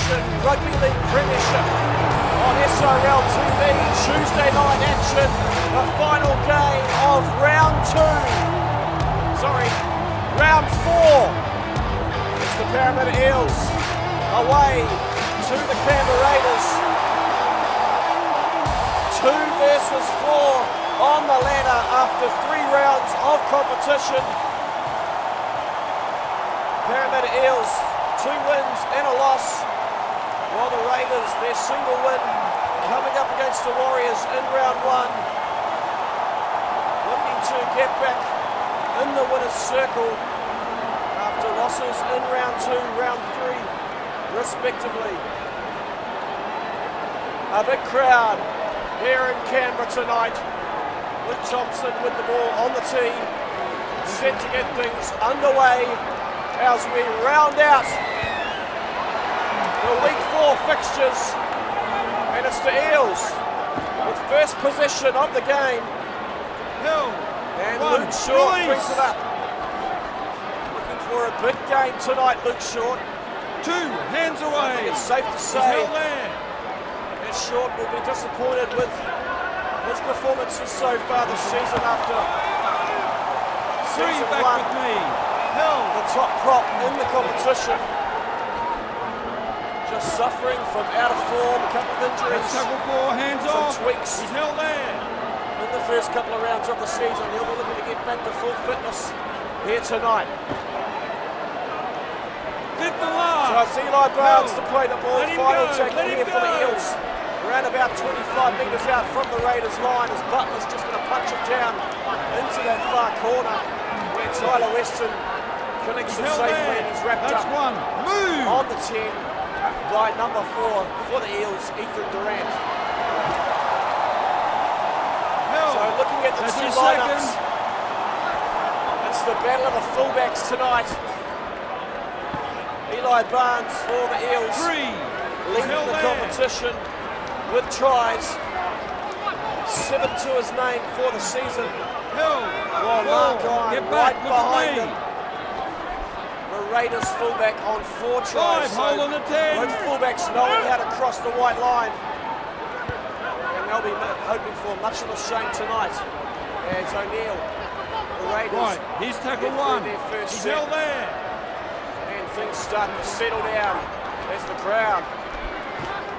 Simulation Rugby League Premiership on SRL TV. Tuesday night action, the final game of round 4. It's the Parramatta Eels away to the Canberra Raiders. 2 versus 4 on the ladder after 3 rounds of competition. Parramatta Eels, 2 wins and a loss, while the Raiders, their single win coming up against the Warriors in round 1, looking to get back in the winner's circle after losses in round 2, round 3 respectively. A big crowd here in Canberra tonight. Luke Thompson with the ball on the tee, set to get things underway as we round out the week 4 fixtures, and it's the Eels with first possession of the game. And Luke Short brings it up. Looking for a big game tonight, Luke Short. 2 hands away. I think it's safe to say that Short will be disappointed with his performances so far this season after season 1. With me. The top prop in the competition. Just suffering from out of form, a couple of injuries. Tackle 4, hands some off. tweaks. He's held there. In the first couple of rounds of the season, he'll be looking to get back to full fitness here tonight. 5th and last. So it's Eli Barnes to play the ball. Let him Final go. tackle Let him here for the go. Eels. Around about 25 metres out from the Raiders line as Butler's just going to punch it down into that far corner where Tyler Weston connects it safely and he's wrapped That's up 1. Move. on the 10 by number 4 for the Eels, Ethan Durant. So looking at the That's 2 your lineups, second. it's the battle of the fullbacks tonight. Eli Barnes for the Eels, 3. leading the competition with tries. 7 to his name for the season. While Mark Ryan right behind him. The Raiders fullback on 4 tries. 5, hole in the 10. Both fullbacks knowing how to cross the white line. And they'll be hoping for much of the same tonight as O'Neill, the Raiders. Right, here's tackle 1. Their first He's set. held there. And things start to settle down as the crowd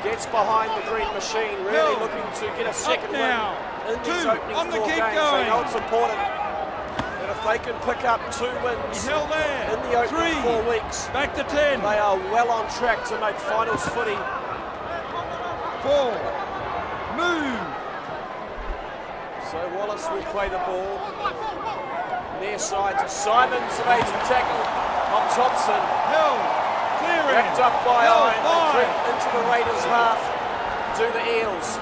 gets behind the green machine, really looking to get a second win in these 2 opening on the 4 kick games. going. They know it's important that if they can pick up 2 wins He's held there. in the opening 3. 4 weeks, Back to 10. they are well on track to make finals footy. 4. Move. So Wallace will play the ball near side to Simons, evades the tackle of Thompson. Clearing. Wrapped up by Iron, they 5. creep into the Raiders half to the Eels.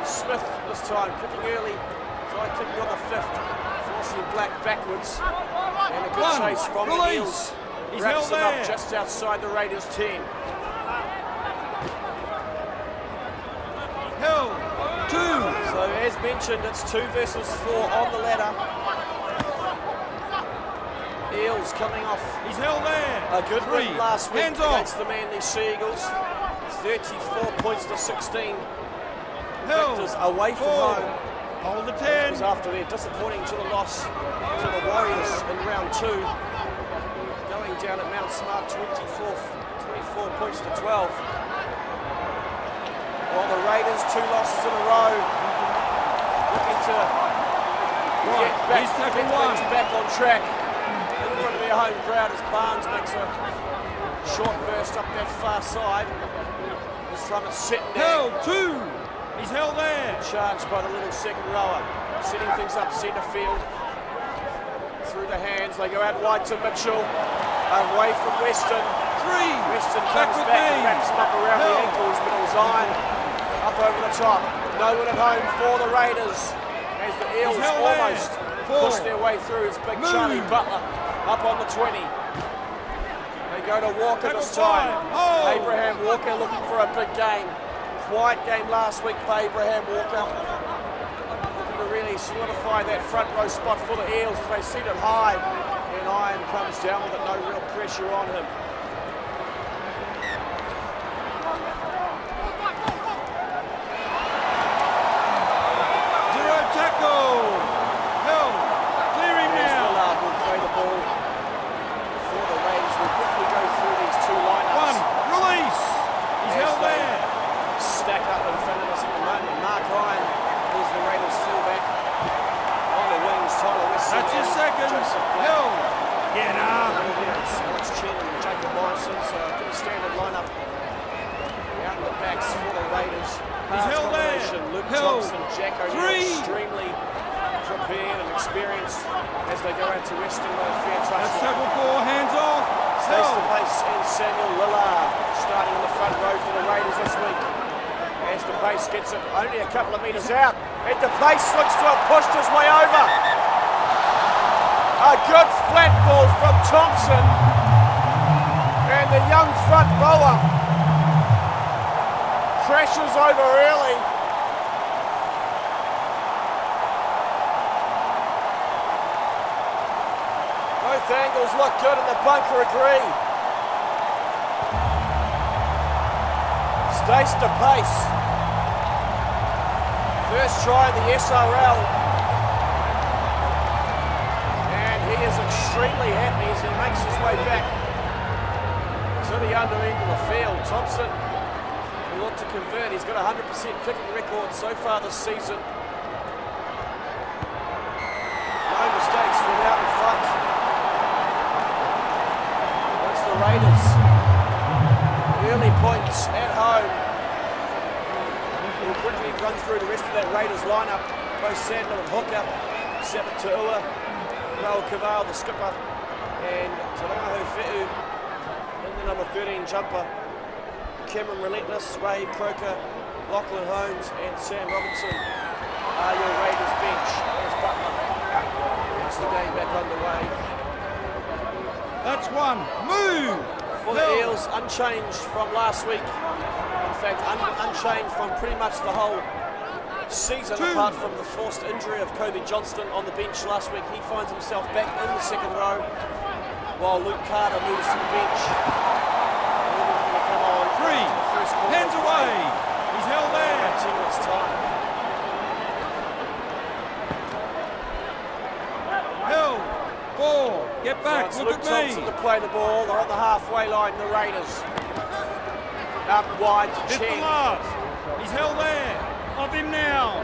Smith this time kicking early, try kicking on the 5th, forcing Black backwards, and a good 1. chase from the Release. Eels. He's Wraps held him up there. just outside the Raiders 10. 2. So as mentioned, it's 2 versus 4 on the ladder. Eels coming off He's held there. a good 3. win last week Hands off. against the Manly Sea Eagles. 34 points to 16. Victors away from 4. home. Hold the It 10. was after their disappointing to the loss to the Warriors in round 2. Going down at Mount Smart 24 points to 12. While the Raiders 2 losses in a row. Looking to get things back on track in front of their home crowd as Barnes makes a short burst up that far side. This time it's sitting down. 2. He's held there. Charged by the little second rower, setting things up centre field. Through the hands, they go out wide to Mitchell, away from Weston. 3. Weston Back comes with back me. and wraps him up around the ankles, but it was Iron up over the top. No one at home for the Raiders as the Eels held almost there. 4. push their way through. It's big Charlie Butler up on the 20. They go to Walker Tackle this time. 5. Abraham Walker looking for a big game. Quiet game last week for Abraham Walker. Looking to really solidify that front row spot for the Eels as they set it high. And Iron comes down with it, no real pressure on him. That's your second. Held. Get up. Alex Chen and Jacob Morrison, so a good standard lineup. The outlet backs for the Raiders. He's held there. Luke Held. Thompson, Jack O'Neill, extremely prepared and experienced as they go out to Western fair touch. That's tackle 4, hands off. Stays to pace and Samuel Lillard starting in the front row for the Raiders this week. As the pace gets it only a couple of metres out. And the pace looks to have pushed his way over. A good flat ball from Thompson. And the young front rower crashes over early. Both angles look good and the bunker agree. Stays to pace. First try in the SRL. And he is extremely happy as he makes his way back to the under end of the field. Thompson will look to convert. He's got a 100% kicking record so far this season. No mistakes from out in front. That's the Raiders. Early points at home. We'll quickly run through the rest of that Raiders lineup. Both Sandler and Hooker, Sabataua, Noel Cavale, the skipper, and Tarangaho Fe'u in the number 13 jumper. Cameron Relentless, Ray Croker, Lachlan Holmes, and Sam Robinson are your Raiders bench. There's Butler. It's the game back underway. That's one. Move! For the Eels, unchanged from last week. In fact, unchanged from pretty much the whole season, apart from the forced injury of Kobe Johnston on the bench last week. He finds himself back in the second row, while Luke Carter moves to the bench. Come on. 3, hands away. He's held there. 10 minutes time. Held. 4, get back, So look it's Luke at Thompson me. to play the ball. They're on the halfway line, the Raiders. Up wide to Hit the Chen. last. He's held there. Off him now.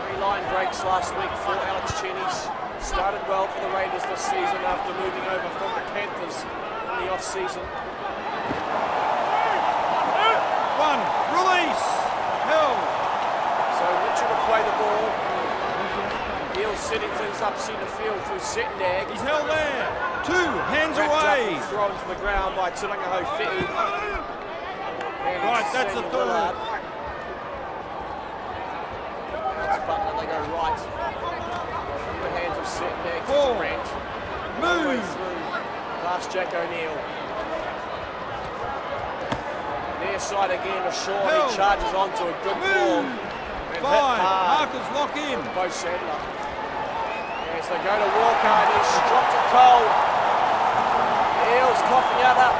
3 line breaks last week for Alex Chen. He's started well for the Raiders this season after moving over from the Panthers in the off-season. 1, release. Held. So Mitchell to play the ball. Eels setting things up centre field through Settendag. He's held there. 2, hands Wrapped up away. and thrown to the ground by Tarangaho Fe'u. And Right, that's the Samuel third. Lillard. That's Butler, they go right. In the hands of Settendag to 4, Durant. move. Through past Jack O'Neill. Near side again to Shaw. Held. He charges onto a good ball. Move. And 5, hit hard. markers lock in. Bo Sadler. As they go to Walker and he's dropped it cold. Eels coughing out up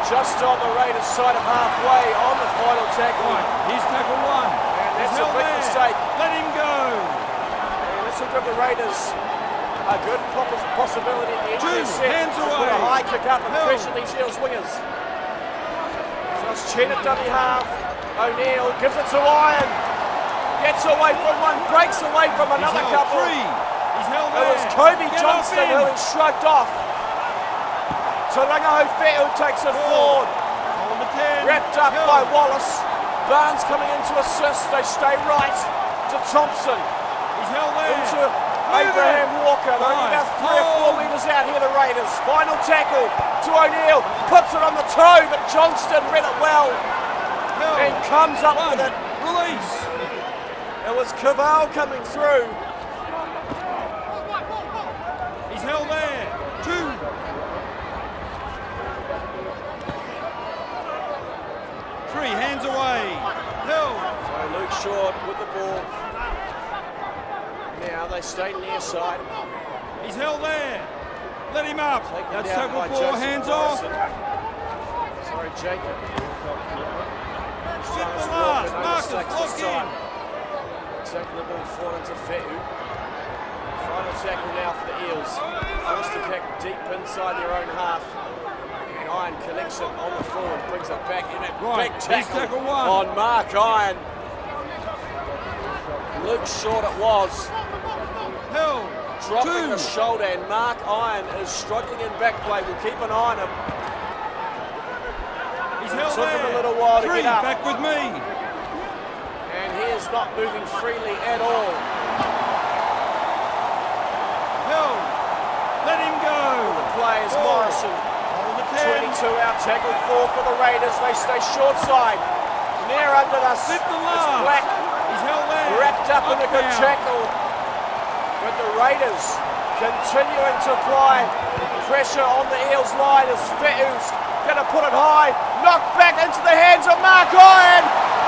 just on the Raiders side of halfway on the final tackle. Right, here's tackle 1. And that's He's a held big there. mistake. Let him go. And this will give the Raiders a good possibility at the end of their 2, set hands to put away. a high kick up and Held. pressure these Eels wingers. So it's Chen at dummy half. O'Neill gives it to Iron. Gets away from one, breaks away from another He's held. couple. 3, he's held It there. was Kobe Get Johnston up in. who was shrugged off. Tarangaho Fe'u takes it forward. Number 10. Wrapped up held. by Wallace. Barnes coming in to assist. They stay right to Thompson. He's held there. Into Abraham Walker. They're only about 3 or 4 metres out here, the Raiders. Final tackle to O'Neill. Puts it on the toe, but Johnston read it well. Held. And comes up 1, with it. release. It was Cavale coming through. He's held there. 2. Hands away. Held. So Luke Short with the ball. Now they stay near side. He's held there. Let him up. Taken That's down tackle by 4. Joseph Hands Morrison. off. Sorry, Jacob. Hit the last. No Marcus, mistakes lock this in. time. Taking the ball forward into Fe'u. Final tackle now for the Eels. Forced to kick deep inside their own half. And Iron collects it on the forward, brings it back in. A Right, big here's tackle tackle 1. on Mark Iron. Luke Short it was. Held. Dropping the shoulder, and Mark Iron is struggling in back play. We'll keep an eye on him. He's held Took there. him a little while to 3, get up. back with me. And he is not moving freely at all. Held. Let him go. The play is 4. Morrison. Hold the 10. 22 out, tackle 4 for the Raiders. They stay short side. Near under us. Fifth and It's last. Black. He's held there. Wrapped up in a good now. tackle. But the Raiders continuing to apply pressure on the Eels line as Fetu's going to put it high. Knocked back into the hands of Mark Iron.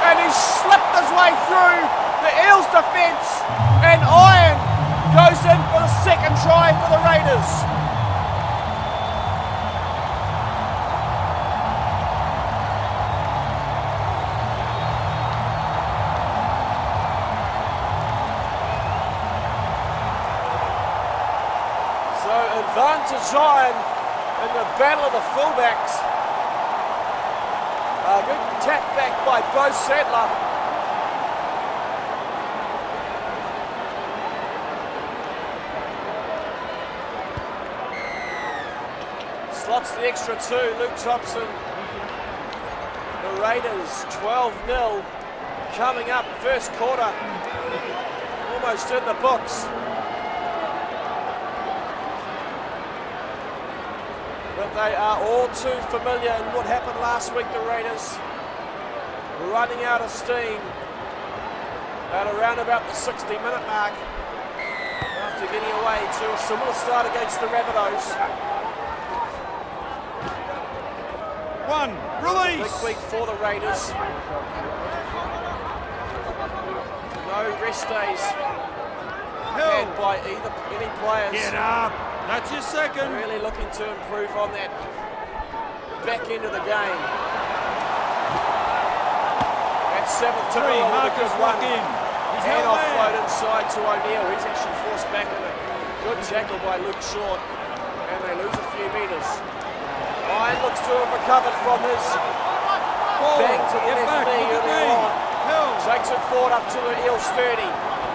And he slipped his way through the Eels defence. And Iron goes in for the second try for the Raiders. So advantage Iron in the battle of the fullbacks. A good tap back by Bo Sadler. Slots the extra 2, Luke Thompson. The Raiders 12-0 coming up first quarter. Almost in the books. But they are all too familiar in what happened last week, the Raiders. Running out of steam at around about the 60-minute mark after getting away to a similar start against the Rabbitohs. 1, release. Big week for the Raiders. No rest days had by any players. Get up. That's your second. Really looking to improve on that back end of the game. And 7th to 3, goal with a Marcus good run. lock in. He's And held offload there. inside to O'Neill. He's actually forced back in a good tackle by Luke Short. And they lose a few metres. Iron looks to have recovered from his bang to the left knee earlier on. Takes it forward up to the Eels 30.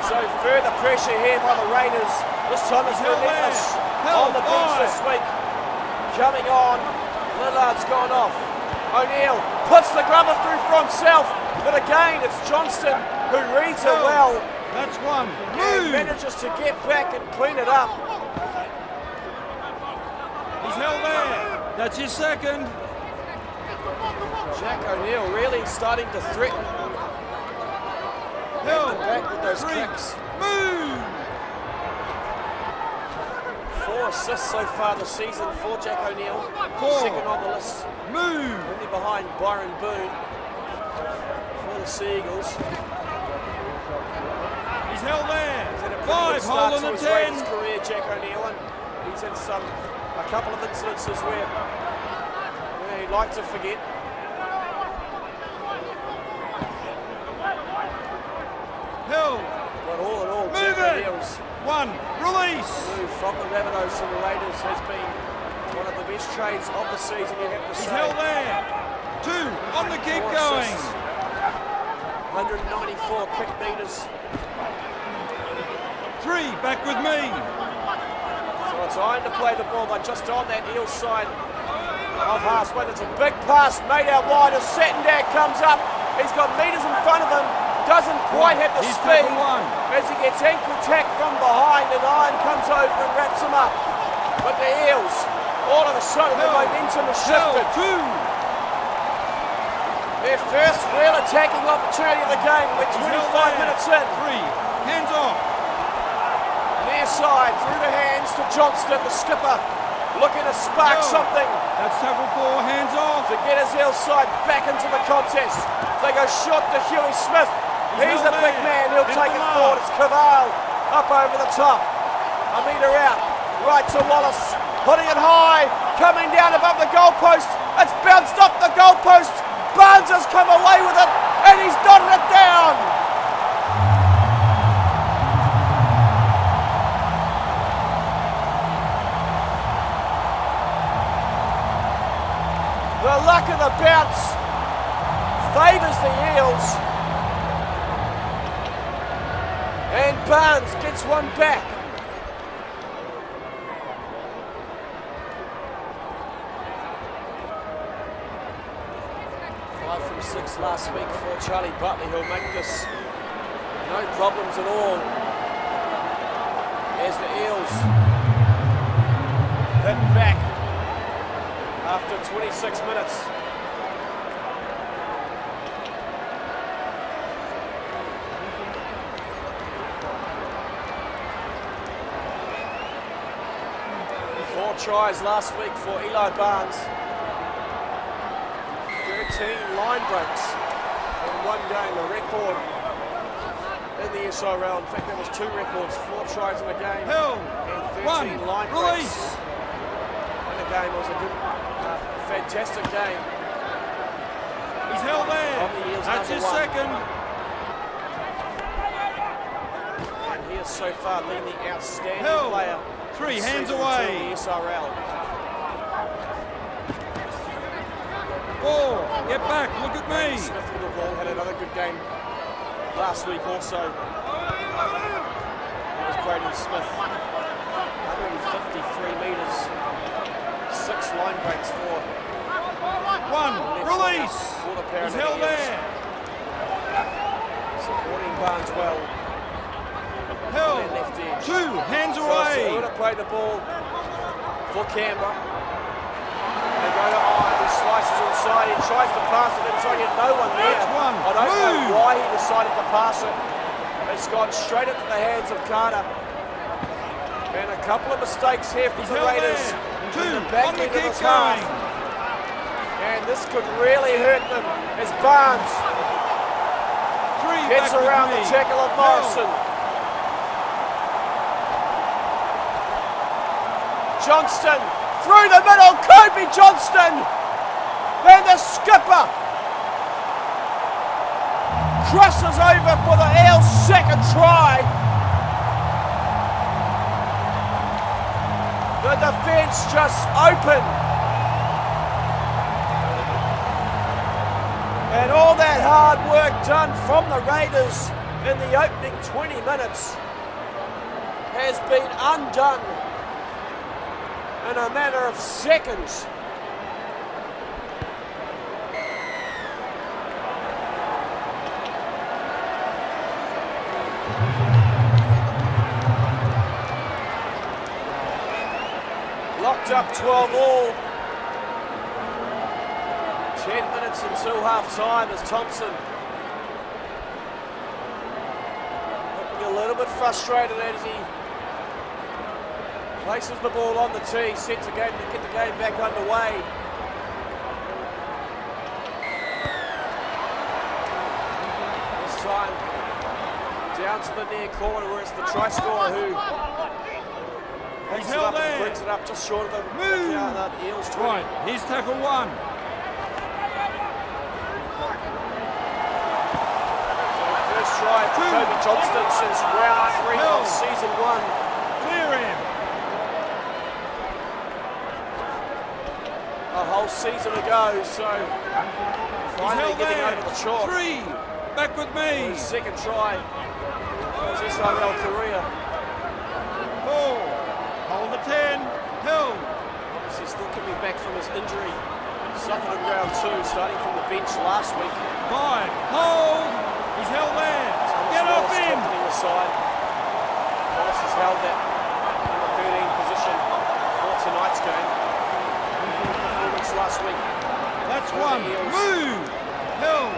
So further pressure here by the Raiders. This time it's relentless on the bench this week. Coming on, Lillard's gone off. O'Neill puts the grubber through for himself. But again, it's Johnston who reads it well. That's 1. And manages to get back and clean it up. He's held there. That's your second. Jack O'Neill really starting to threaten. Held. Back with those 3. kicks. Move. 4 assists so far this season for Jack O'Neill. 4. Second on the list. Move. Only behind Byron Boone for the Seagulls. He's held there. He's had a pretty 5, good start hold to on his the 10. Raiders career, Jack O'Neill, and he's had a couple of incidences where he'd like to forget. Held. But all in all, Move Jack it. O'Neill's 1, release. move from the Rabbitohs to the Raiders has been one of the best trades of the season, you have to He's say. held there. 2, on the keep 4 going. assists, 194 kick meters. 3, back with me. So it's Iron to play the ball, but just on that Eels side of halfway. It's a big pass made out wide as Satendag comes up. He's got meters in front of him. Doesn't quite have the He's speed taken 1. as he gets ankle tack from behind, and Iron comes over and wraps him up. But the Eels, all of a sudden, the momentum has shifted. 2. Their first real attacking opportunity of the game. We're 25 minutes in. 3, hands off. Near side, through the hands to Johnston, the skipper, looking to spark something That's tackle 4, hands off. to get his Eels side back into the contest. They go short to Huey Smith. He's a big man, he'll take it forward. It's Cavale up over the top. A metre out, right to Wallace, putting it high, coming down above the goalpost. It's bounced off the goalpost. Barnes has come away with it, and he's dotted it down. The luck of the bounce favours the Eels. Barnes gets one back. From 6 last week for Charlie Butley, who'll make this no problems at all as the Eels hit back after 26 minutes. Four tries last week for Eli Barnes. 13 line breaks in one game, a record in the SRL. In fact, there was 2 records, 4 tries in a game and 13 line breaks in a game. It was a good, fantastic game. He's held there. That's his second. And he has so far been the outstanding player. 3 hands away. The SRL. 4, get back, look at me. Smith with the ball, had another good game last week also. It was Brady Smith, 153 metres, 6 line breaks for 1, release. He's held there. Supporting Barnes well. Held. Left edge. 2 hands away. So to play the ball for Canberra. They go to he slices inside, he tries to pass it inside, yet no one there. That's one. I don't know why he decided to pass it. It's gone straight into the hands of Carter. And a couple of mistakes here for the Raiders. 2 back on the end of kick this half. And this could really hurt them as Barnes 3 gets around the tackle of Morrison. Johnston through the middle, Kobe Johnston, and the skipper crosses over for the Eels' second try. The defence just open. And all that hard work done from the Raiders in the opening 20 minutes has been undone in a matter of seconds. Locked up 12 all. 10 minutes until half time as Thompson looking a little bit frustrated as he places the ball on the tee, set to get the game back underway. This time down to the near corner where it's the try scorer who brings it up just short of the Eels 20. Right, here's tackle 1. First try for Kobe Johnston since round 3 of season 1. Clear him. A whole season ago, so finally getting over the chalk. 3, back with me. His second try for his SRL career. 4, hold the 10, held. Obviously still coming back from his injury. Suffered in round 2, starting from the bench last week. 5, hold. He's held there. Get off him. The side. Wallace has held that number 13 position for tonight's game. Performance last week. That's 1. Move. Held.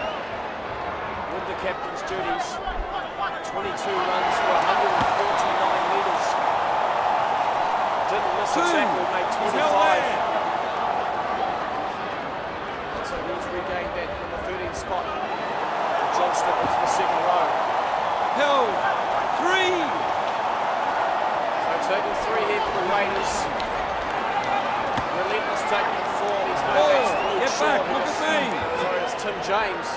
With the captain's duties. 22 runs for 149 metres. Didn't miss a tackle, made 25. So he's regained that number 13 spot. Johnston into the second row. Held. 3. So taking 3 here for the Raiders. Relentless taking 4. He's no match for Luke Get back, look at me. Sorry, it's Tim James.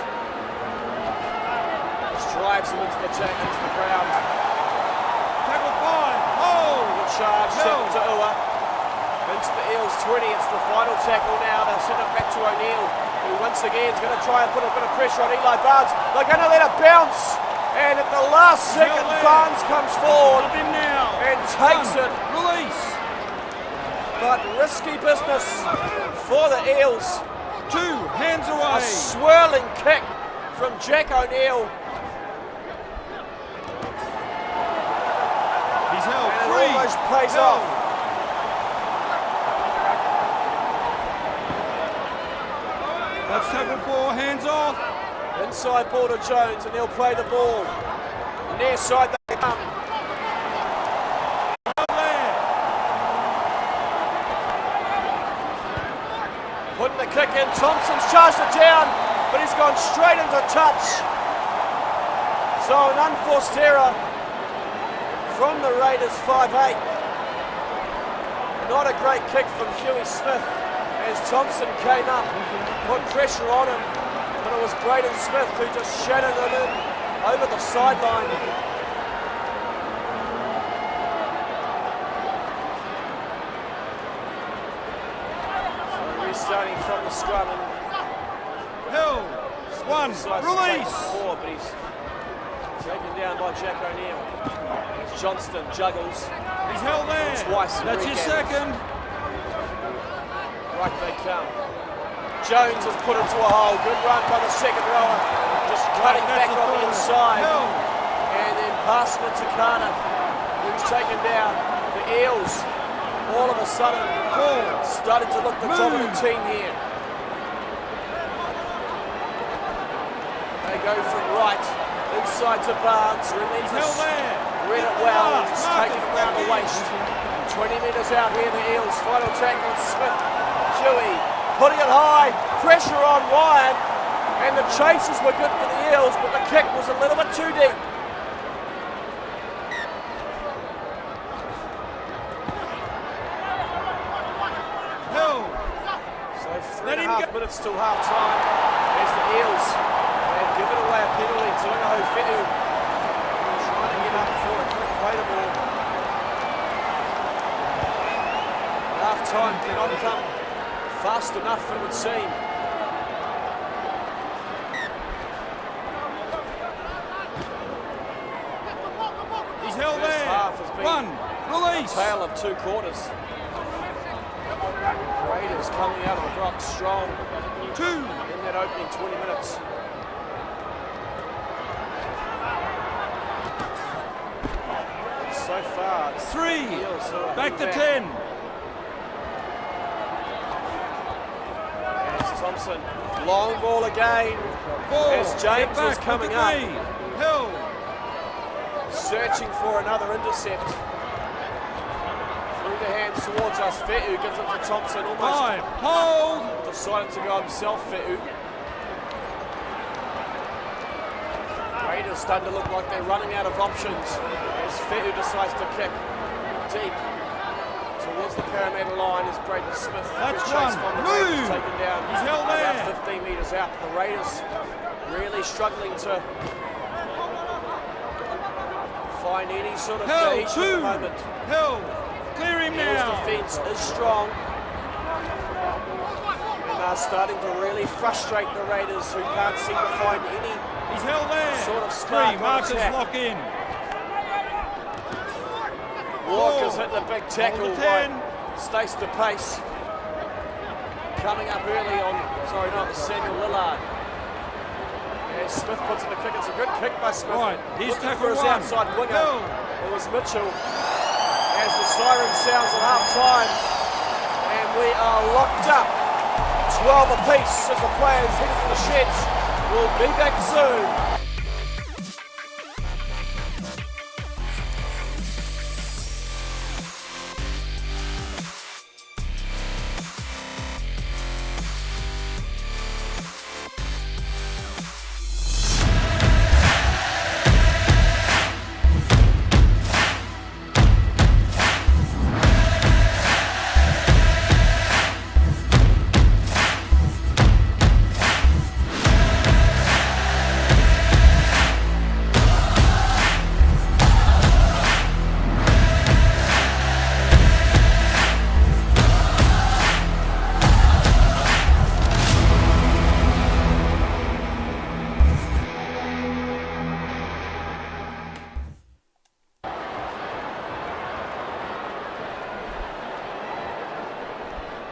Just drives him into the ground. Tackle 5. Hold. Good charge, second to Ua. Into the Eels 20. It's the final tackle now. They'll send it back to O'Neill, who once again is going to try and put a bit of pressure on Eli Barnes. They're going to let it bounce, And at the last second, Barnes comes forward Him now. and takes it. Release. But risky business for the Eels. 2 hands A away. swirling kick from Jack O'Neill. He's held. And it 3. almost pays held. off. That's tackle 4. Hands off. Inside ball to Jones, and he'll play the ball. Near side they come. There. Putting the kick in. Thompson's charged it down, but he's gone straight into touch. So an unforced error from the Raiders 5'8". Not a great kick from Huey Smith as Thompson came up, put pressure on him, but it was Braden Smith who just shattered it in over the sideline. So restarting from the scrum, and Held. 1. decides to take Release. it forward, but he's taken down by Jack O'Neill. As Johnston juggles. He's held there. Twice in That's your regains. second. Right they come. Jones has put it to a hole. Good run by the second rower. Just cutting That's back a on the third. inside. Held. And then passing it to Carter, who's taken down. The Eels, all of a sudden, 4. starting to look the dominant team here. They go from right, inside to Barnes. He's held Relentless. there. Read it well, and it's taken around the waist. 20 metres out here, the Eels. Final tackle, Smith. Huey putting it high, pressure on Ryan, and the chases were good for the Eels, but the kick was a little bit too deep. Held. So Let 3.5 him minutes till half time. There's the Eels. They've given away a penalty to Ingaho Fetu. Trying to get up for it, couldn't play the ball. Half time cannot come fast enough, it would seem. He's held First there. half has been 1. Release. Tale of 2 quarters. Raiders coming out of the blocks strong 2. in that opening 20 minutes. So far, it's 3. Eels who are Back to back. 10. As Thompson, long ball again. 4. As James Get back was coming with up. the knee. Held. Searching for another intercept. Through the hands towards us. Fetu gives it to Thompson. Almost 5. Hold. decided to go himself, Fetu. Raiders starting to look like they're running out of options as Fetu decides to kick deep towards the Parramatta line as Braden Smith That's gets chased one. from the Move. Raiders, taken down He's held there. about 15 metres out. The Raiders really struggling to find any sort of Held. gauge at 2. the moment. Held. Clear him Eels now. defence is strong. And are starting to really frustrate the Raiders, who can't seem to find any He's held there. sort of spark 3. on Marcus attack. lock in. Walker's 4. hit the big tackle Hold the by 10. Stace de Pace. Coming up early on, sorry, not Samuel Lillard. As Smith puts in the kick, it's a good kick by Smith. Right, here's Looking tackle for his 1. outside winger. Go. It was Mitchell. As the siren sounds at half time, and we are locked up. 12 apiece as the players head for the sheds. We'll be back soon.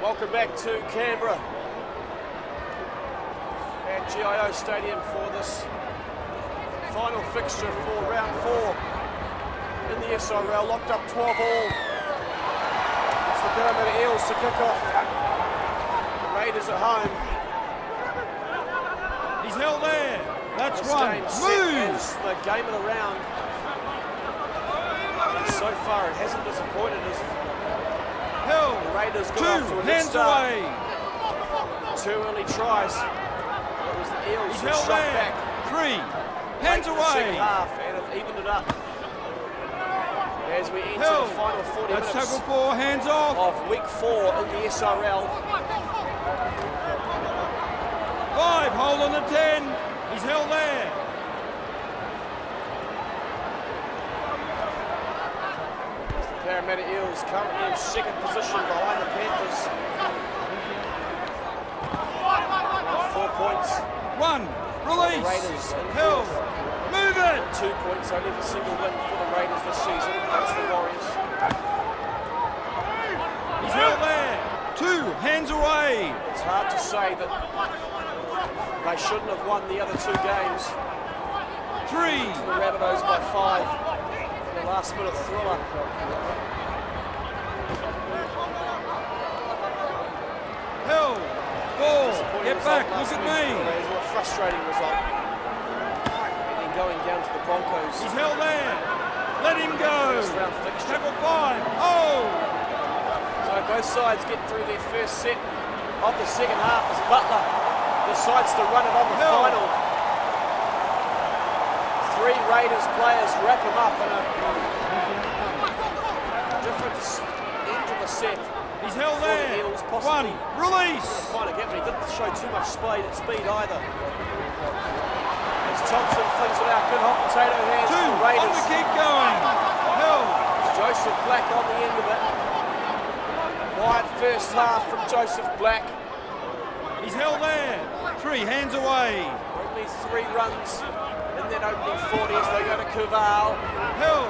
Welcome back to Canberra at GIO Stadium for this final fixture for round 4 in the SRL. Locked up 12 all. It's the Parramatta Eels to kick off. The Raiders at home. He's held there. That's This one. game set Move. as the game of the round. And so far it hasn't disappointed us. Held. The Raiders got 2 off to a good hands start. away. 2 early tries. It was the Eels He's who held shot there. back. 3 hands Late in the second away. half and have evened it up. As we enter Held. the final 40 That's minutes tackle 4. Hands off. of week 4 in the SRL. 5 hold on the 10. He's held there. Parramatta Eels currently in second position behind the Panthers. 4 points. 1 release. Raiders in Held. fourth. Move it. 2 points, only the single win for the Raiders this season. That's the Warriors. He's held there. 2 hands away. It's hard to say that they shouldn't have won the other 2 games. 3 The Rabbitohs by 5 in the last minute thriller. held. 4 Disappointing get result back. last Look at week for the me. Raiders. A frustrating result. And then going down to the Broncos. He's held there. Let him go. First round fixture. Tackle 5. Oh. So both sides get through their first set of the second half as Butler decides to run it on the Held. final. 3 Raiders players wrap him up in a different end of the set. He's held For the there. Eels, 1 possibly release. trying to get, but he didn't show too much speed either. As Thompson flings it out, good hot potato hands 2 for the on Raiders. the keep going. Held. Joseph Black on the end of it. Quiet first half from Joseph Black. He's held there. 3 hands away. Only 3 runs in that opening 40 as they go to Kuval. Held.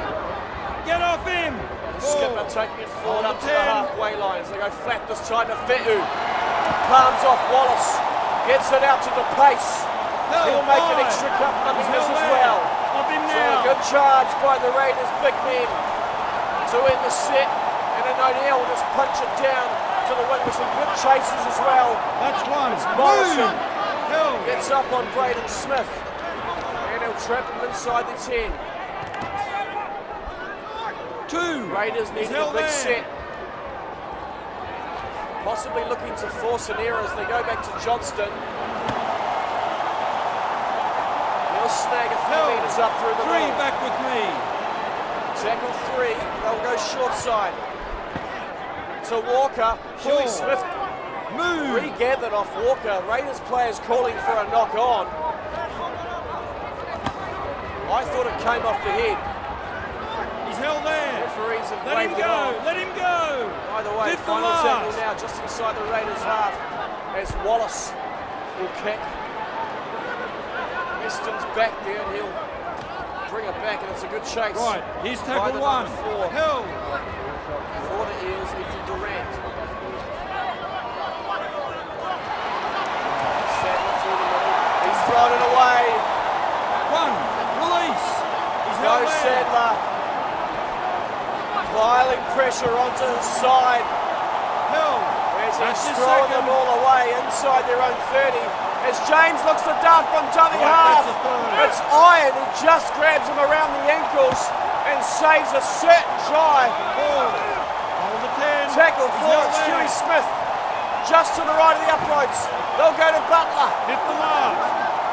Get off him. The 4 skipper taking it forward On up the to the 10. halfway line as they go flat this time to Fetu. Palms off Wallace. Gets it out to the pace. Held. He'll make an 5. extra couple of He's meters held as there. well. Off him So a now. good charge by the Raiders big men to end the set. And then O'Neill will just punch it down to the wing with some good chases as well. That's 1. It's Morrison. Move. Held. Gets up on Braden Smith. And he'll trap him inside the 10. 2. Raiders He's need a held big there. set. Possibly looking to force an error as they go back to Johnston. He'll snag a few Held. meters up through the 3 middle. back with me. Tackle 3. They'll go short side. To Walker. Huey 4. Smith Move. regathered off Walker. Raiders players calling for a knock on. I thought it came off the head. He's held there. Referees have Let him waved it go. on. Let him go. Either way, 5th and final tackle last. now just inside the Raiders half as Wallace will kick. Weston's back there and he'll bring it back and it's a good chase. Right. Here's by tackle the 1. number 4 Held. for the Eels, Ethan Durant. Sadler through the middle. He's thrown it away. 1 release. He's No held there. Sadler. Piling pressure onto his side. Held. As That's he's his thrown the second. ball away inside their own 30. As James looks to dart from dummy Right, half. that's the third. It's Iron who just grabs him around the ankles and saves a certain try. 4. Hold the 10. Tackle He's 4, held it's there. Huey Smith. Just to the right of the uprights. They'll go to Butler. 5th and last.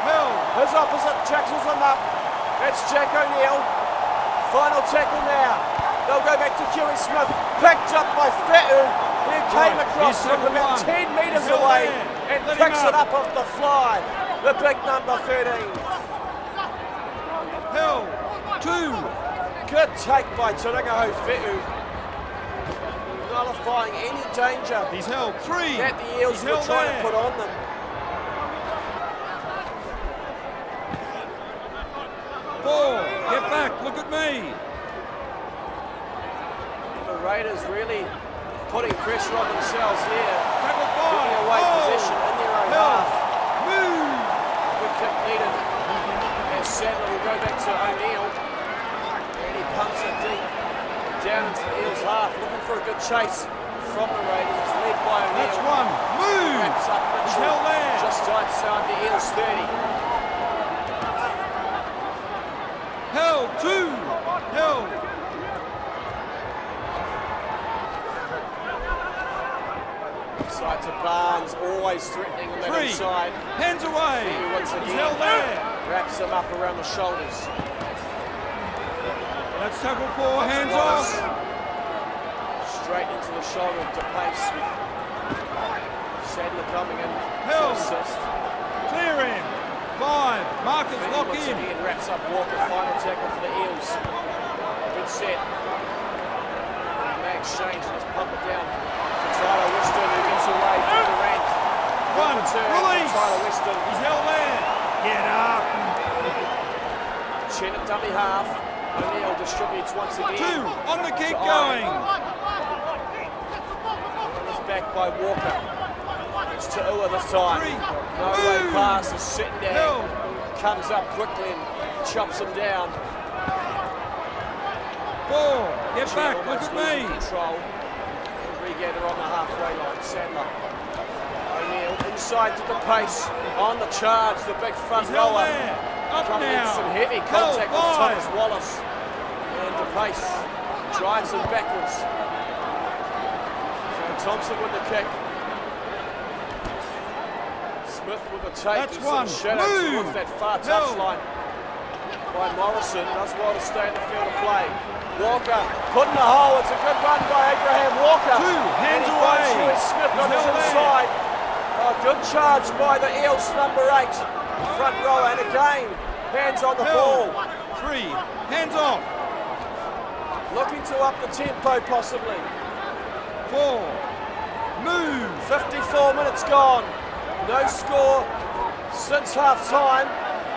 Held. His opposite tackles him up. That's Jack O'Neill. Final tackle now. They'll go back to Huey Smith. Picked up by Fetu. He came Right, across here's from tackle about 1. 10 metres He's held away there. and Let him picks up. it up off the fly. The big number 13. Held. 2. Good take by Tarangaho Fetu. Nullifying any danger He's held. 3. that the Eels He's were held trying there. to put on them. 4. Get back. Look at me. The Raiders really putting pressure on themselves here. away possession in their own half. Move! Good kick needed. As Sadler will go back to O'Neill. And he pumps it deep down into the Eels half. Looking for a good chase from the Raiders. It's led by O'Neill. That's one. Move! Wraps up He's Mitchell. held there. Just outside the Eels 30. Held. 2. Held. Side to Barnes, always threatening on that 3. inside. Hands away. Once He's again, held there. wraps him up around the shoulders. That's tackle 4. Hands off. Straight into the shoulder of DePace. Sadler coming in Held. to assist. Clear him. 5. Markers lock Once in. again wraps up Walker. Final tackle for the Eels. Good set. Max Shane's just pump it down to Tyler Weston, who gets away from the rank. One. Release. Tyler Weston. He's held there. Get up. Chin at dummy half. O'Neill distributes once again. 2. On the kick To going. It's back by Walker. It's to Ua this time. 3. No way pass is sitting down. Held. Comes up quickly and chops him down. 4. Get Chin back. Look almost at losing me. control. Regather on the halfway line. Sadler. O'Neill inside to the pace. On the charge. The big front He's held rower. there. Up Coming in now. some heavy Held. contact with 5. Thomas Wallace. And the pace drives him backwards. So Thompson with the kick. Smith with the take. That's He's one. sort of shadowed Move. towards that far Held. touchline by Morrison. Does well to stay in the field of play. Walker put in the hole. It's a good run by Abraham Walker. 2. Hands and he away. finds Lewis Smith on He's his held there. inside. Oh, good charge by the Eels number 8 front rower, and again hands on the ball. Held. 3. Hands off. Looking to up the tempo possibly. 4. Move. 54 minutes gone. No score since half time.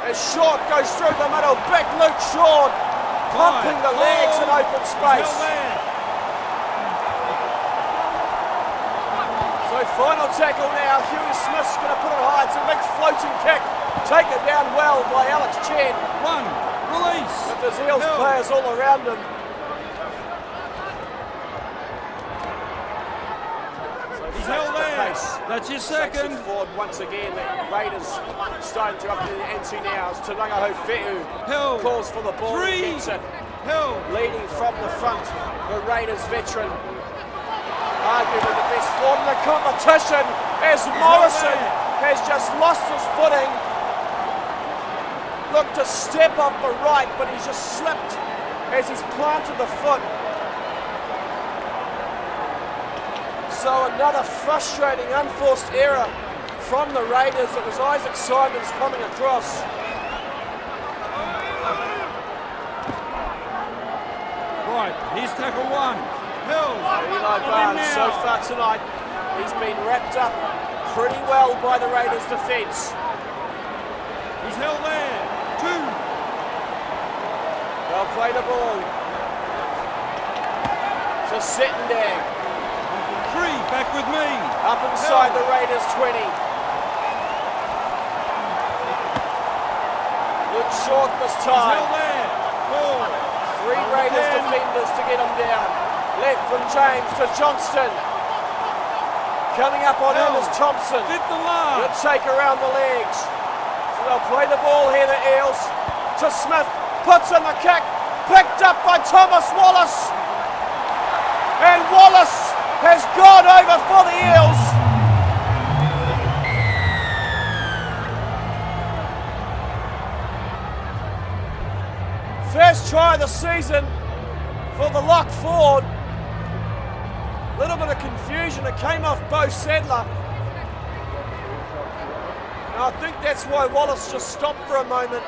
As Short goes through the middle. Big Luke Short pumping the legs in open space. Held there. So final tackle now. Huey Smith's going to put it high. It's a big floating kick. Take it down well by Alex Chen. 1. Release. But there's Eels Held. players all around him. So He's back held to the there. pace. That's your Takes it second. forward once again. The Raiders starting to up the ante now. It's Tananga Hofeu. Held. Calls for the ball. 3. Gets it. Held. Leading from the front. The Raiders veteran. Arguably the best form in the competition as Morrison has just lost his footing. Looked to step up the right, but he's just slipped as he's planted the foot. So another frustrating, unforced error from the Raiders. It was Isaac Simons coming across. Right, here's tackle 1. Held. Eli Barnes, so far tonight, he's been wrapped up pretty well by the Raiders' defence. He's held there. 2. They'll play the ball. To Settendang. 3. Back with me. Up inside the Raiders 20. Luke Short this He's time. held there. 4. 3 Raiders defenders to get him down. Left from James to Johnston. Coming up on him is Thompson. Fifth and Good last. take around the legs. So they'll play the ball here, the Eels. To Smith. Puts in the kick. Picked up by Thomas Wallace. And Wallace has gone over for the Eels. First try of the season for the lock forward. Little bit of confusion. It came off Bo Sadler. And I think that's why Wallace just stopped for a moment.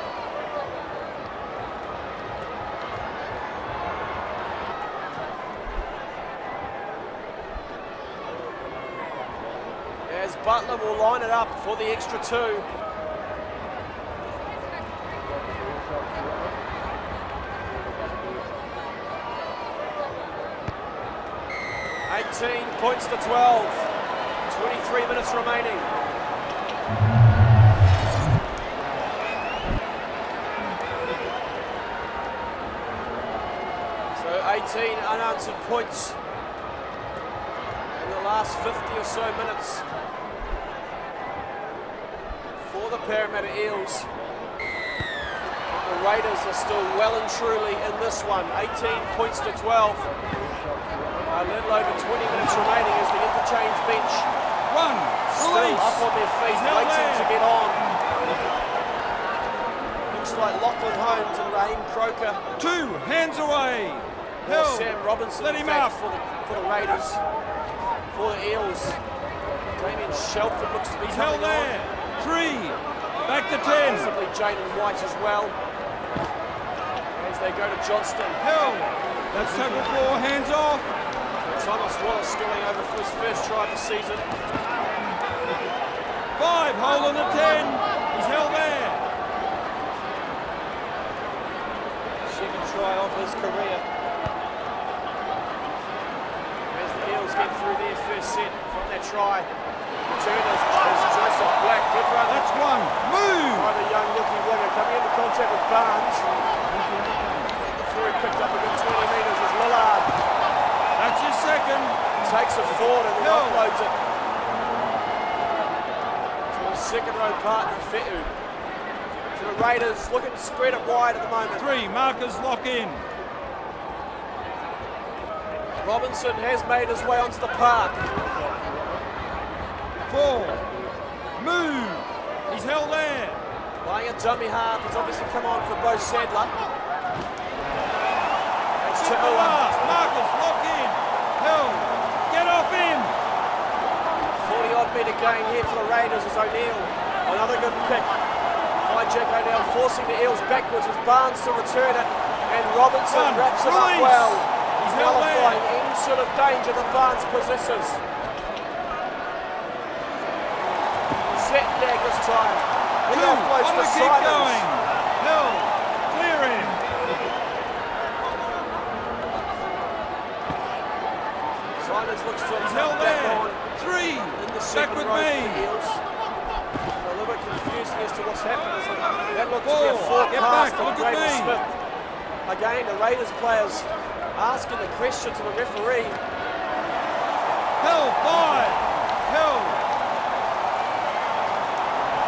As Butler will line it up for the extra 2. Points to 12. 23 minutes remaining. So 18 unanswered points in the last 50 or so minutes for the Parramatta Eels. The Raiders are still well and truly in this one. 18 points to 12. A little over 20 minutes remaining as the interchange bench still release. up on their feet, waiting to get on. Looks like Lachlan Holmes and Raheem Croker. 2 hands away. Or Sam Robinson, let in him fact, up. for the Raiders. For the Eels, Damien Shelford looks to be He's coming held there. on. 3, back to 10. Possibly Jaden White as well. As they go to Johnston. Held. That's tackle 4, hands off. Thomas Wallace scoring over for his first try of the season. 5, hold on the 10. He's held there. Second try of his career. As the Eels get through their first set from their try. Returners is Joseph Black. Good run. That's 1. Move. By the young rookie winger coming into contact with Barnes. Before he picked up a good 20 metres was Lillard. That's your second. Takes it forward and then Hill. offloads it to his second row partner, Fetu. To the Raiders, looking to spread it wide at the moment. 3, markers lock in. Robinson has made his way onto the park. 4, move. He's held there. Playing a dummy half, he's obviously come on for Bo Sadler. That's Get the Te'ua. last. Markers lock in. Held. Get off him. 40-odd metre gain here for the Raiders as O'Neill. Another good pick by Jack O'Neill, forcing the Eels backwards as Barnes to return it. And Robinson 1, wraps it release. up well, He's held nullifying there. any sort of danger that Barnes possesses. Set leg this time. 2, He offloads on to the keep Simons. going. Held. Clear him. Simons looks to He's come held back there. on 3, in the back second with row for the me. Eels. A little bit confused as to what's happened. That looked to be a 4, forward get pass back, from look at Graydon me. Smith. Again, the Raiders players asking the question to the referee. Held. 5, held.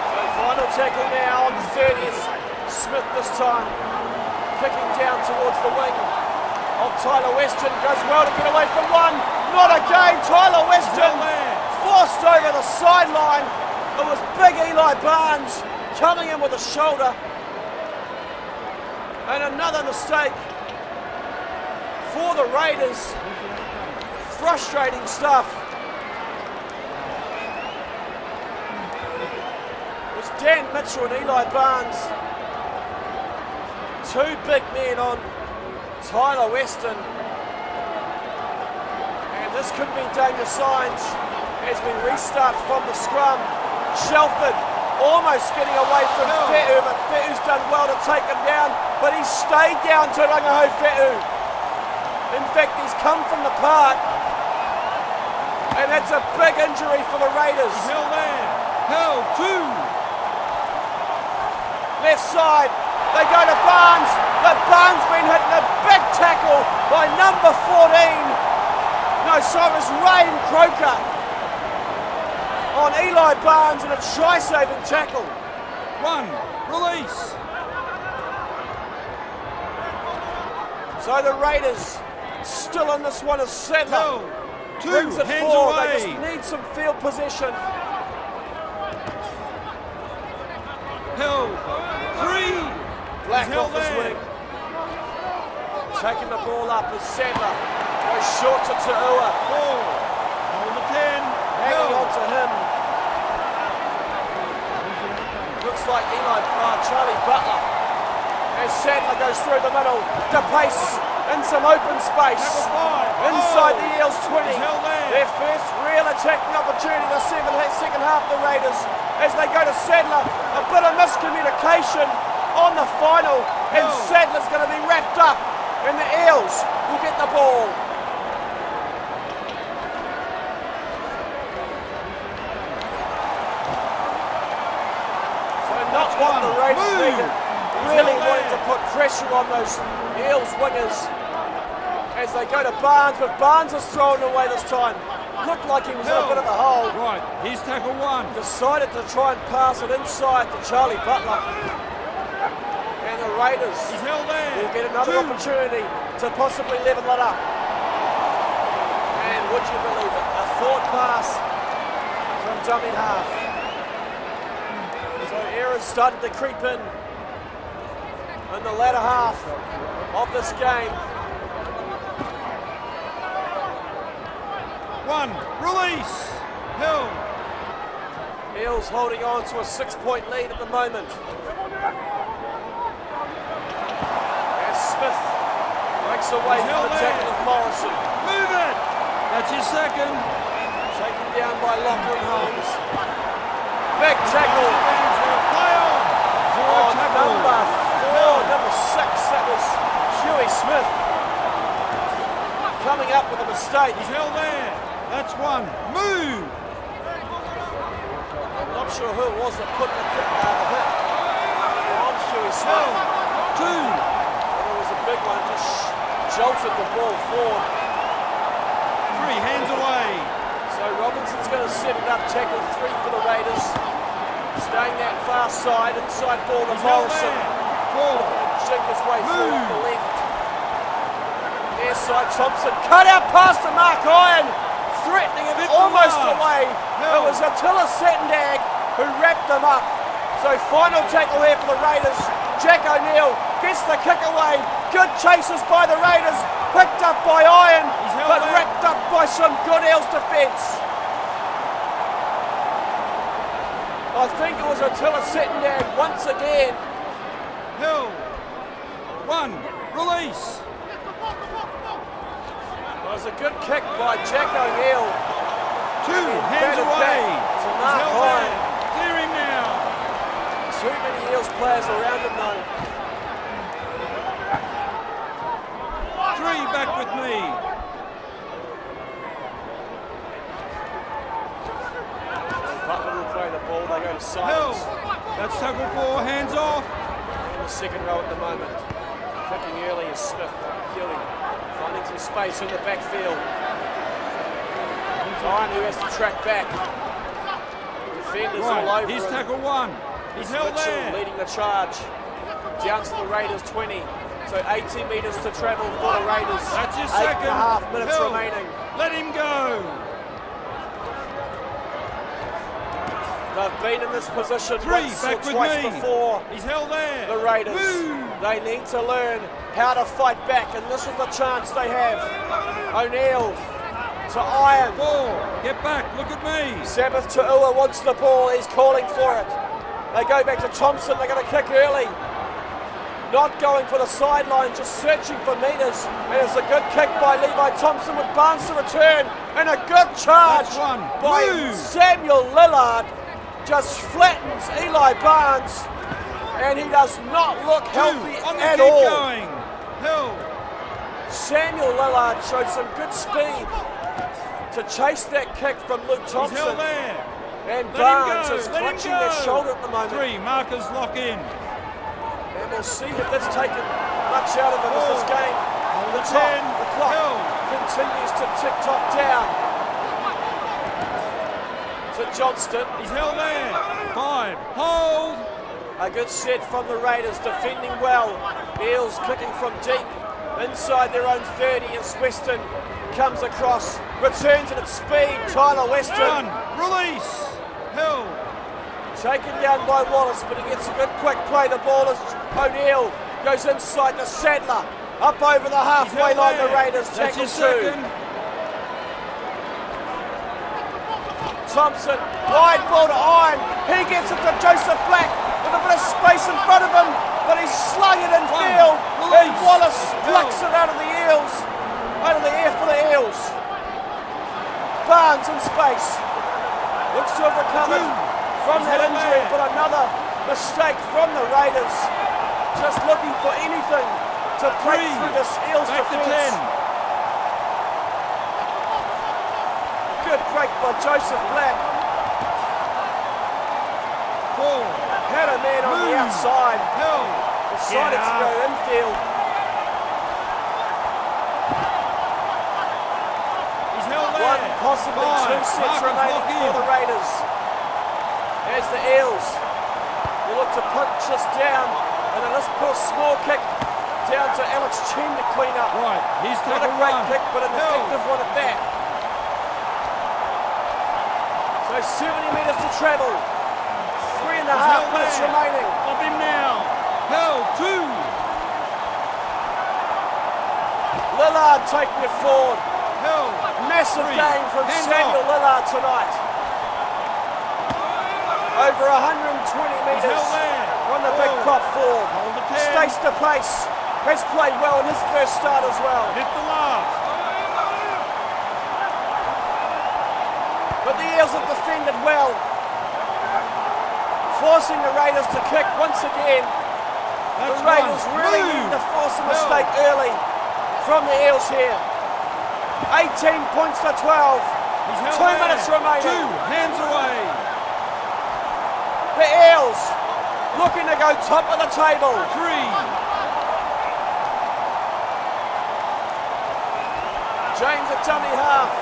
So final tackle now on the 30th. Smith this time kicking down towards the wing of Tyler Weston. Goes well to get away from one. Not again. Tyler Weston Held there. forced over the sideline. It was big Eli Barnes coming in with a shoulder. And another mistake for the Raiders. Frustrating stuff. It was Dan Mitchell and Eli Barnes. 2 big men on Tyler Weston. And this could be dangerous signs as we restart from the scrum. Shelford almost getting away from Fetu, but Fetu's done well to take him down, but he's stayed down to Rangaho Fetu. In fact, he's come from the park, and that's a big injury for the Raiders. He's held there. Held. 2. Left side, they go to Barnes, but Barnes been hitting a big tackle by number 14. No, sorry, it was Raheem Croker on Eli Barnes and a try-saving tackle. 1, release. So the Raiders still in this one as Sadler Held. 2, brings it hands forward. away. They just need some field possession. Held. 3. Black He's held off his there. wing. Taking the ball up as Sadler goes short to Te'ua. 4, hold the 10. Hanging Held. on to him. Looks like Charlie Butler. As Sadler goes through the middle, to pace in some open space. Tackle 5. Inside the Eels 20. He's held there. Their first real attacking opportunity the second half the Raiders. As they go to Sadler, a bit of miscommunication on the final. And No. Sadler's going to be wrapped up. And the Eels will get the ball. put pressure on those Eels wingers as they go to Barnes, but Barnes is thrown away this time. Looked like he was in a bit of a hole. Right, here's tackle one. Decided to try and pass it inside to Charlie Butler. And the Raiders He's held there. will get another opportunity to possibly level it up. And would you believe it, a forward pass from dummy half. So errors started to creep in the latter half of this game. One, release, held. Eels holding on to a 6-point lead at the moment. As Smith breaks away from the tackle of Morrison. Move it. That's your second. Taken down by Lachlan Holmes. Big tackle. Play on. Zero tackle. Number 6, that was Huey Smith. Coming up with a mistake. He's held there. That's one. Move. I'm not sure who it was that put the hit on Huey Smith. Two. It was a big one, just jolted the ball forward. 3, hands away. So Robinson's going to set it up, tackle 3 for the Raiders. Staying that far side, inside ball to Morrison. 4. Jink his way through off the left. Near side Thompson, cut out past to Mark Iron, threatening him almost away. It was Attila Settendag who wrapped them up. So final tackle here for the Raiders. Jack O'Neill gets the kick away. Good chases by the Raiders, picked up by Iron, but wrapped up by some good Eels defence. I think it was Attila Settendag once again. Hill. 1, release. It was a good kick by Jack O'Neill. 2, hands away. To Mark Iron. Clear him now. Too many Eels players around him though. 3, back with me. Butler will play the ball, they go to Hill. silence. That's tackle 4, hands off. In the second row at the moment. Kicking early is Smith. Huey finding some space in the backfield. Iron who has to track back. Defenders all over here's him. tackle 1. He's held Mitchell there. leading the charge. Down to the Raiders 20. So 80 metres to travel for the Raiders. That's your 8.5 minutes Hill. remaining. Let him go. They've been in this position 3, once or back with twice me. before. He's held there. The Raiders. Move. They need to learn how to fight back, and this is the chance they have. O'Neill to Iron. 4, get back, look at me. Sabbath to Ua wants the ball, he's calling for it. They go back to Thompson, they're going to kick early. Not going for the sideline, just searching for metres. And it's a good kick by Levi Thompson with Barnes to return. And a good charge That's one. by Move. Samuel Lillard. Just flattens Eli Barnes. And he does not look 2, healthy on the at keep all. going. Hill. Samuel Lillard showed some good speed to chase that kick from Luke He's Thompson. held there. And Let Barnes him go. is Let him clutching go. their shoulder at the moment. 3, markers lock in. And we'll see if that's taken much out of him as this game. The clock Hill. continues to tick-tock down. To Johnston. He's held there. 5, hold. A good set from the Raiders, defending well. Eels kicking from deep. Inside their own 30 as Weston comes across. Returns at its speed. Tyler Weston. 1, release. Hill. Taken down by Wallace, but he gets a good quick play. The ball is O'Neill. Goes inside to Sadler. Up over the halfway line, the Raiders That's tackle your 2. second. Thompson, wide ball to Iron. He gets it to Joseph Black with a bit of space in front of him, but he's slung it in field. And Wallace plucks it out of the Eels, out of the air for the Eels. Barnes in space. Looks to have recovered from that injury, but another mistake from the Raiders. Just looking for anything to break through this Eels Back to defence. 10. Good break by Joseph Black. 4, Had a man on the outside. Hill. decided to go infield. He's held there. One, possibly 2 sets remaining for the Raiders. As the Eels, they look to punch us down, and then let's put a small kick down to Alex Chen to clean up. Right, he's Not a great kick, but an effective one at that. So 70 metres to travel. 3.5 minutes remaining. Of him now. Held 2. Lillard taking it forward. Held. Massive 3. gain from Hands Samuel off. Lillard tonight. Over 120 metres from the big prop forward. Hold the 10. Stays to place. Has played well in his first start as well. Hit the last. But the Eels have defended well, forcing the Raiders to kick once again. That's the Raiders one. really Move. need to force a mistake early from the Eels here. 18 points to 12. He's held 2 there. minutes remaining. 2 hands away. The Eels looking to go top of the table. 3. James a dummy half.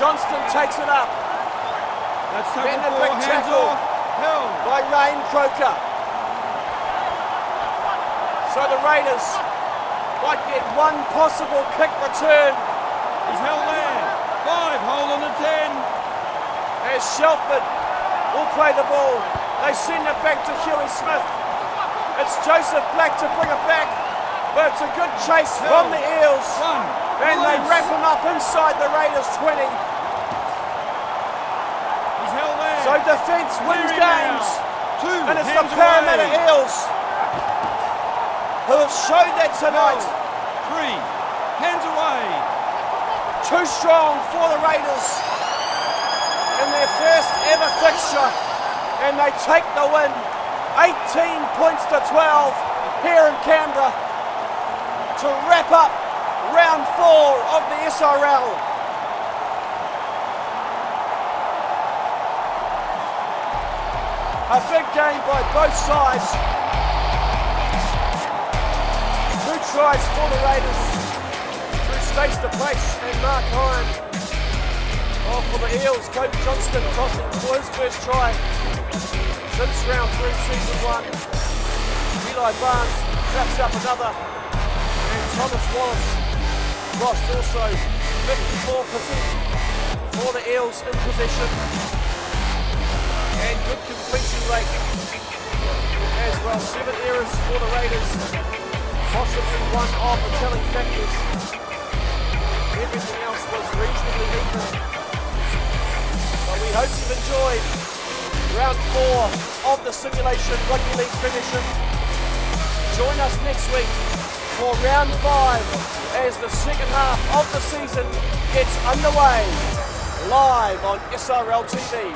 Johnston takes it up. That's Then tackle the 4. big Hands tackle off. Held. by Rain Croker. So the Raiders might get one possible kick return He's held there. 5. Hold on the 10. as Shelford will play the ball. They send it back to Huey Smith. It's Joseph Black to bring it back, but it's a good chase from the Eels. 1. And they wrap him up inside the Raiders 20. He's held there. So defence wins Clearing games. now. 2 And it's the hands Parramatta away. Eels who have showed that tonight. 3 hands away. Too strong for the Raiders in their first ever fixture. And they take the win. 18 points to 12 here in Canberra to wrap up round 4 of the SRL. A big game by both sides. 2 tries for the Raiders through Stace to Place and Mark Hine. Oh, for the Eels, Coach Johnston crossing for his first try since round 3, season 1. Eli Barnes wraps up another, and Thomas Wallace lost also 54% for the Eels in possession, and good completion rate as well. 7 errors for the Raiders, possibly one of the telling factors. Everything else was reasonably even. So we hope you've enjoyed round 4 of the Simulation Rugby League Premiership. Join us next week for round 5 as the second half of the season gets underway live on SRL TV.